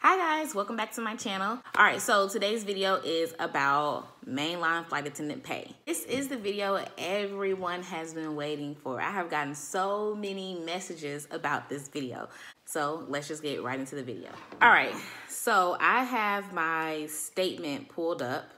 Hi guys, welcome back to my channel. All right, so today's video is about Mainline Flight Attendant Pay. This is the video everyone has been waiting for. I have gotten so many messages about this video. So let's just get right into the video. All right, so I have my statement pulled up.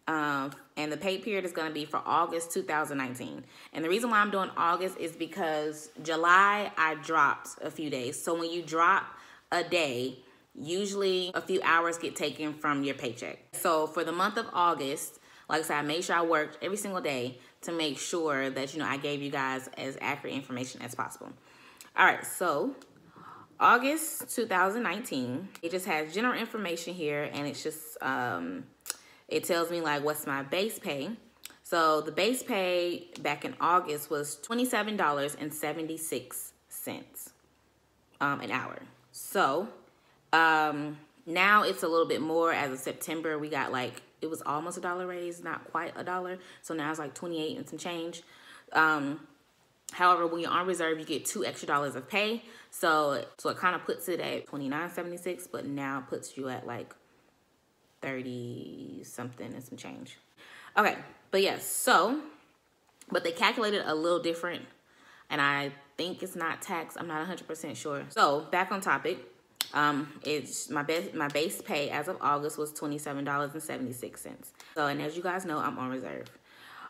And the pay period is going to be for August 2019. And the reason why I'm doing August is because July I dropped a few days. So when you drop a day, usually a few hours get taken from your paycheck. So for the month of August, like I said, I made sure I worked every single day to make sure that, I gave you guys as accurate information as possible. All right, so August 2019, it just has general information here, and it's just, it tells me like what's my base pay. So the base pay back in August was $27.76 an hour. So now it's a little bit more. As of September, we got like, it was almost a dollar raise, not quite a dollar. So now it's like 28 and some change. However, when you're on reserve, you get $2 extra of pay. So it kind of puts it at $29.76, but now puts you at like 30 something and some change. Okay, but yes, so, but they calculated a little different, and I think it's not tax. I'm not 100% sure. So back on topic. It's my base pay as of August was $27.76. So, and as you guys know, I'm on reserve.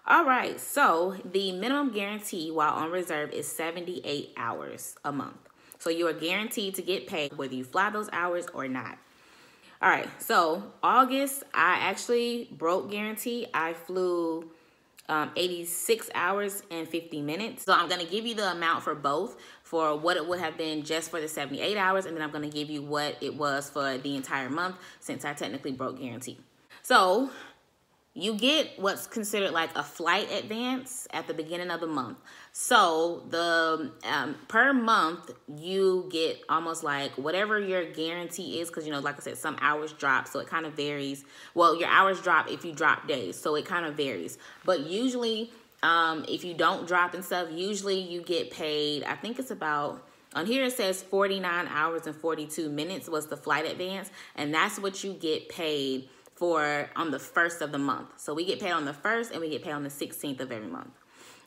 All right, so the minimum guarantee while on reserve is 78 hours a month. So you are guaranteed to get paid whether you fly those hours or not. All right, so August, I actually broke guarantee. I flew 86 hours and 50 minutes. So I'm going to give you the amount for both, for what it would have been just for the 78 hours, and then I'm going to give you what it was for the entire month since I technically broke guarantee. So you get what's considered like a flight advance at the beginning of the month. So the per month you get almost like whatever your guarantee is, because like I said, some hours drop, so it kind of varies. Well, your hours drop if you drop days, so it kind of varies. But usually if you don't drop and stuff, usually you get paid, I think it's about, on here it says 49 hours and 42 minutes was the flight advance, and that's what you get paid for on the 1st of the month. So we get paid on the 1st and we get paid on the 16th of every month.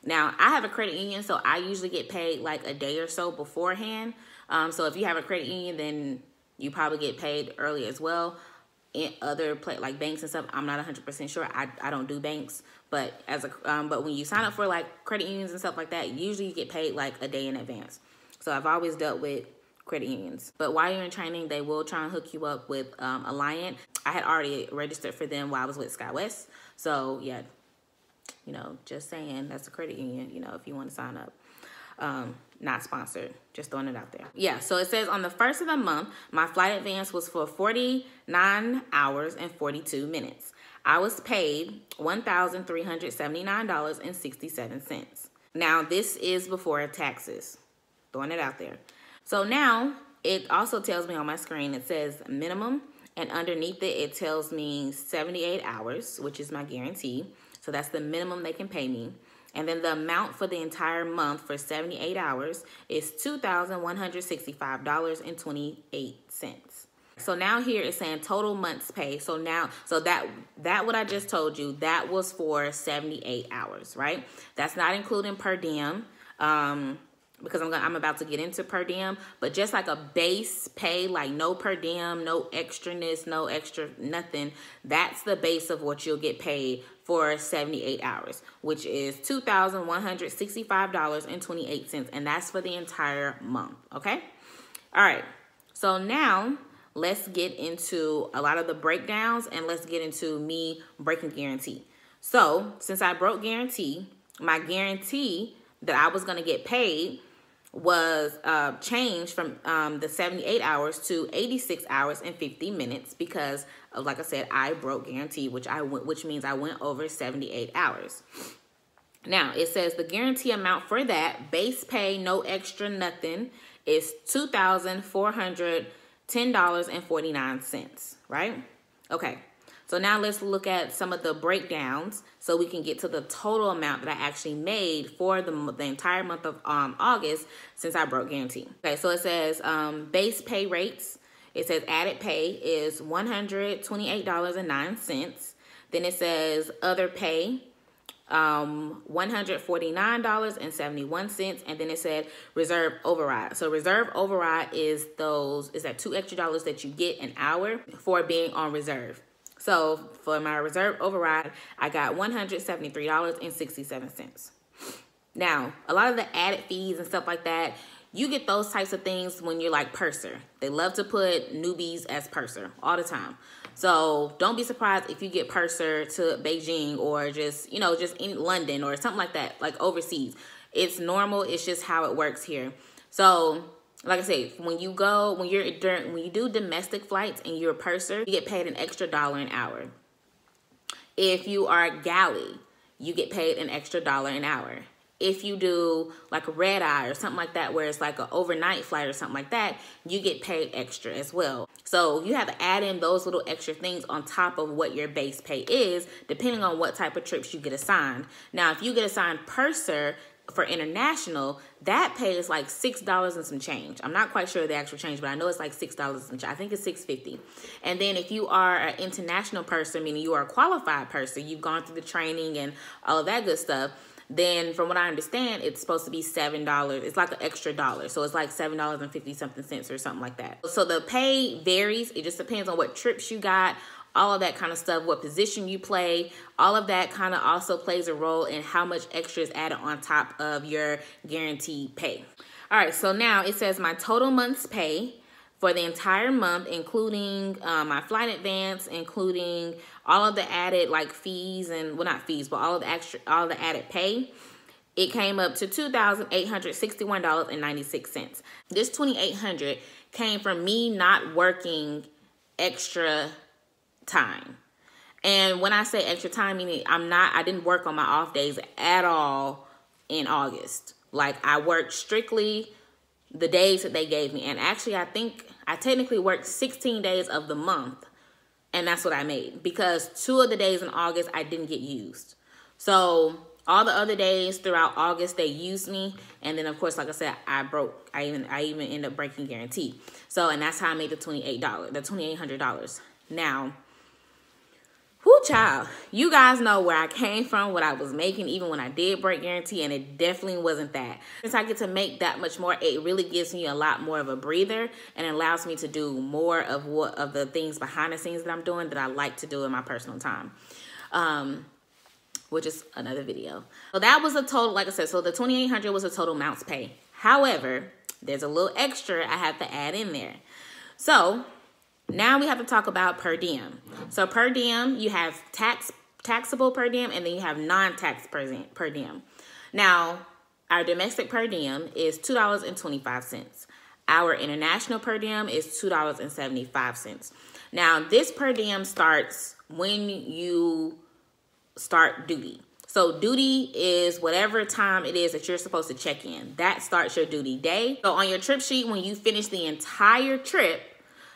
Now, I have a credit union, so I usually get paid like a day or so beforehand. So if you have a credit union, then you probably get paid early as well. In other like banks and stuff, I'm not 100% sure. I don't do banks, but but when you sign up for like credit unions and stuff like that, usually you get paid like a day in advance. So I've always dealt with credit unions. But while you're in training, they will try and hook you up with Alliant. I had already registered for them while I was with SkyWest. So yeah, just saying, that's a credit union, if you want to sign up. Not sponsored, just throwing it out there. Yeah, so it says on the 1st of the month, my flight advance was for 49 hours and 42 minutes. I was paid $1,379.67. Now, this is before taxes. Throwing it out there. So now, it also tells me on my screen, it says minimum, and underneath it, it tells me 78 hours, which is my guarantee. So that's the minimum they can pay me. And then the amount for the entire month for 78 hours is $2,165.28. So now here it's saying total month's pay. So now, that what I just told you, that was for 78 hours, right? That's not including per diem. Because I'm about to get into per diem, but just like a base pay, like no per diem, no extraness, no extra nothing, that's the base of what you'll get paid for 78 hours, which is $2,165.28, and that's for the entire month, okay? All right, so now let's get into a lot of the breakdowns, and let's get into me breaking guarantee. So since I broke guarantee, my guarantee that I was gonna get paid was changed from the 78 hours to 86 hours and 50 minutes because, like I said, I broke guarantee, which means I went over 78 hours. Now, it says the guarantee amount for that, base pay, no extra nothing, is $2,410.49, right? Okay. So now let's look at some of the breakdowns so we can get to the total amount that I actually made for the entire month of August since I broke guarantee. Okay, so it says base pay rates It says added pay is $128.09. Then it says other pay, $149.71, and then it said reserve override. So reserve override is that $2 extra that you get an hour for being on reserve. So for my reserve override, I got $173.67. Now, a lot of the added fees and stuff like that, you get those types of things when you're like purser. They love to put newbies as purser all the time. So don't be surprised if you get purser to Beijing or just in London or something like that, like overseas. It's normal. It's just how it works here. So like I say, when you do domestic flights and you're a purser, you get paid an extra $1 an hour. If you are a galley, you get paid an extra $1 an hour. If you do like a red eye or something like that, where it's like an overnight flight or something like that, you get paid extra as well. So you have to add in those little extra things on top of what your base pay is, depending on what type of trips you get assigned. Now, if you get assigned purser for international, that pay is like $6 and some change. I'm not quite sure the actual change, but I know it's like $6 and change. I think it's $6.50. And then if you are an international purser, meaning you are a qualified purser, you've gone through the training and all of that good stuff, then from what I understand, it's supposed to be $7. It's like an extra $1. So it's like $7.50 something cents or something like that. So the pay varies. It just depends on what trips you got, all of that kind of stuff, what position you play. All of that kind of also plays a role in how much extra is added on top of your guaranteed pay. All right, so now it says my total month's pay for the entire month, including my flight advance, including all of the added like fees and, well, not fees, but all of the added pay, it came up to $2,861.96. This $2,800 came from me not working extra time. And when I say extra time, meaning I didn't work on my off days at all in August. Like I worked strictly the days that they gave me. And actually, I think I technically worked 16 days of the month. And that's what I made, because 2 of the days in August I didn't get used. So all the other days throughout August, they used me. And then, of course, like I said, I even ended up breaking guarantee. So, and that's how I made the $2,800. Now, whoo, child, you guys know where I came from, what I was making, even when I did break guarantee, and it definitely wasn't that. Since I get to make that much more, it really gives me a lot more of a breather and allows me to do more of the things behind the scenes that I'm doing that I like to do in my personal time, which is another video. So that was a total, like I said, so the $2,800 was a total amounts pay. However, there's a little extra I have to add in there. So now we have to talk about per diem. So per diem, you have taxable per diem, and then you have non-tax per diem. Now, our domestic per diem is $2.25. Our international per diem is $2.75. Now, this per diem starts when you start duty. So duty is whatever time it is that you're supposed to check in. That starts your duty day. So on your trip sheet, when you finish the entire trip,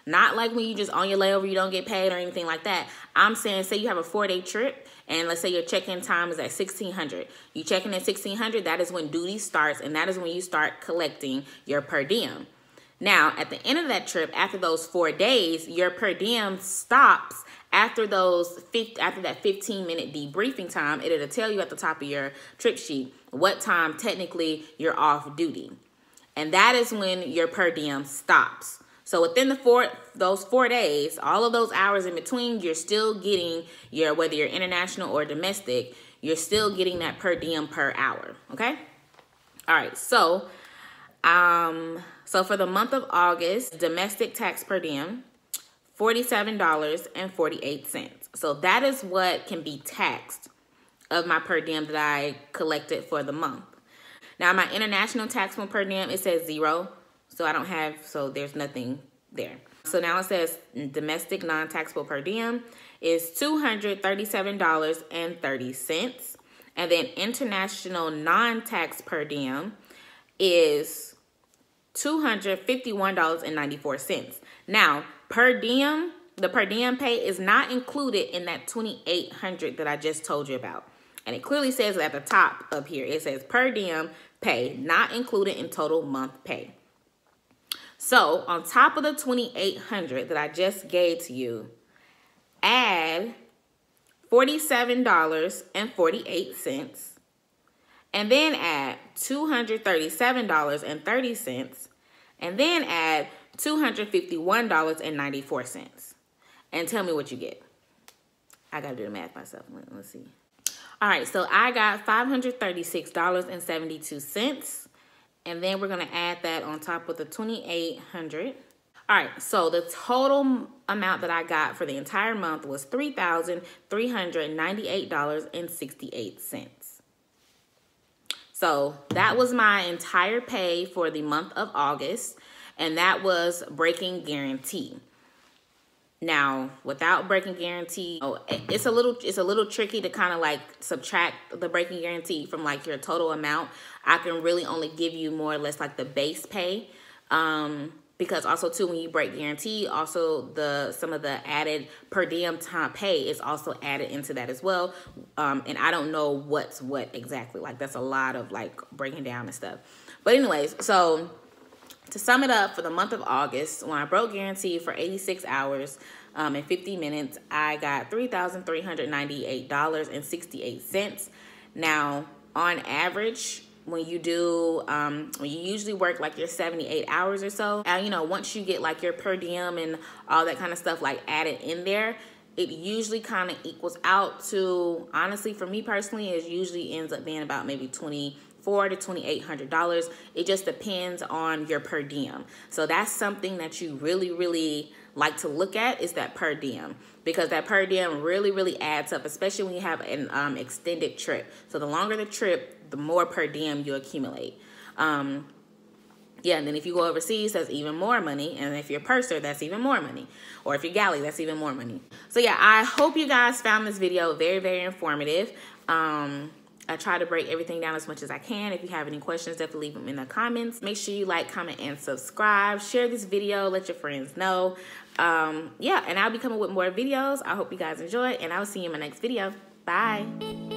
not like when you just on your layover, you don't get paid or anything like that. I'm saying, say you have a 4-day trip, and let's say your check-in time is at 1600. You check in at 1600, that is when duty starts, and that is when you start collecting your per diem. Now, at the end of that trip, after those 4 days, your per diem stops after that 15-minute debriefing time. It'll tell you at the top of your trip sheet what time technically you're off duty. And that is when your per diem stops. So within those 4 days, all of those hours in between, you're still getting whether you're international or domestic, you're still getting that per diem per hour, okay? All right, so for the month of August, domestic tax per diem, $47.48. So that is what can be taxed of my per diem that I collected for the month. Now, my international taxable per diem, it says 0. So there's nothing there. So now it says domestic non-taxable per diem is $237.30. And then international non-tax per diem is $251.94. Now, the per diem pay is not included in that $2,800 that I just told you about. And it clearly says at the top up here, it says per diem pay, not included in total month pay. So on top of the $2,800 that I just gave to you, add $47.48, and then add $237.30, and then add $251.94, and tell me what you get. I gotta do the math myself. Let's see. All right, so I got $536.72, and then we're gonna add that on top of the $2,800. All right, so the total amount that I got for the entire month was $3,398.68. So that was my entire pay for the month of August, and that was breaking guarantee. Now, without breaking guarantee, it's a little tricky to kind of like subtract the breaking guarantee from like your total amount. I can really only give you more or less like the base pay. Because also too, when you break guarantee, also some of the added per diem time pay is also added into that as well. And I don't know what's what exactly. Like that's a lot of like breaking down and stuff. But anyways, so to sum it up, for the month of August, when I broke guarantee for 86 hours and 50 minutes, I got $3,398.68. Now, on average, when you do, when you usually work like your 78 hours or so, and you know, once you get like your per diem and all that kind of stuff like added in there, it usually kind of equals out to, honestly, for me personally, it usually ends up being about maybe $2,400 to $2,800. It just depends on your per diem. So that's something that you really, really like to look at, is that per diem, because that per diem really, really adds up, especially when you have an extended trip. So the longer the trip, the more per diem you accumulate. Yeah, and then if you go overseas, that's even more money. And if you're purser, that's even more money. Or if you're galley, that's even more money. So yeah, I hope you guys found this video very, very informative. I try to break everything down as much as I can. If you have any questions, definitely leave them in the comments. Make sure you like, comment, and subscribe. Share this video. Let your friends know. Yeah, and I'll be coming with more videos. I hope you guys enjoy, and I'll see you in my next video. Bye.